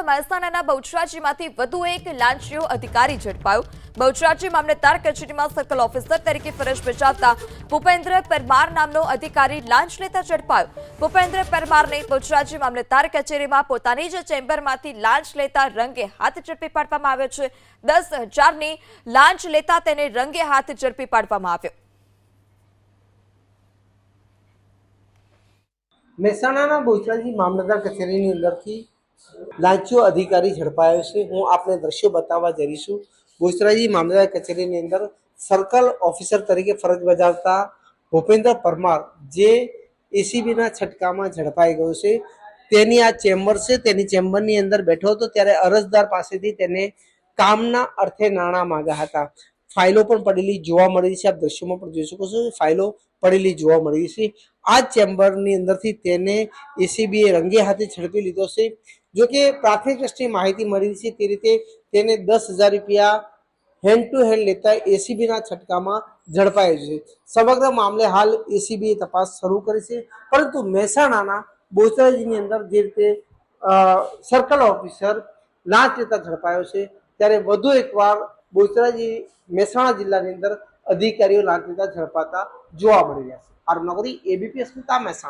તો મહેસાણાના બહુચરાજીમાંથી વધુ એક લાંચિયો અધિકારી ઝડપાયો। બહુચરાજી મામલતદાર કચેરીમાં સર્કલ ઓફિસર તરીકે ફરજ બજાવતા ભૂપેન્દ્ર પરમાર નામનો અધિકારી લાંચ લેતા ઝડપાયો। ભૂપેન્દ્ર પરમારને બહુચરાજી મામલતદાર કચેરીમાં પોતાની જ ચેમ્બરમાંથી લાંચ લેતા રંગે હાથ ઝડપી પાડવામાં આવ્યો છે। 10,000ની લાંચ લેતા તેને રંગે હાથ ઝડપી પાડવામાં આવ્યો। મહેસાણાના બહુચરાજી મામલતદાર કચેરીની અંદરથી લાંચિયો અધિકારી ઝડપાયો છે। હું આપને દ્રશ્યો બતાવવા જઈ છું। બહુચરાજી મામલતદાર કચેરીની અંદર સર્કલ ઓફિસર તરીકે ફરજ બજાવતા ભૂપેન્દ્ર પરમાર જે એસીબીના છટકામાં ઝડપાઈ ગયો છે। તેની આ ચેમ્બર છે, તેની ચેમ્બરની અંદર બેઠો હતો ત્યારે અરજદાર પાસેથી તેને કામના અર્થે નાણાં માંગ્યા હતા। ફાઇલો પણ પડેલી જોવા મળી છે। આપ દ્રશ્યોમાં પણ જોઈ શકો છો, ફાઇલો પડેલી જોવા મળી છે। આ ચેમ્બરની અંદરથી તેને એસીબીએ રંગે હાથે ઝડપી લીધો છે। જો કે પ્રાથમિક દ્રષ્ટિએ માહિતી મળી છે તે રીતે તેને 10,000 રૂપિયા હેન્ડ ટુ હેન્ડ લેતા એસીબીના છટકામાં ઝડપાયો છે। સમગ્ર મામલે હાલ એસીબીએ તપાસ શરૂ કરી છે, પરંતુ મહેસાણાના બહુચરાજીની અંદર જે રીતે સર્કલ ઓફિસર લાંચ લેતા ઝડપાયો છે, ત્યારે વધુ એકવાર બહુચરાજી મહેસાણા જિલ્લાની અંદર અધિકારીઓ લાંચ લેતા ઝડપાતા જોવા મળી રહ્યા છે। આર નગરી એબીપી અસ્મિતા મહેસાણા।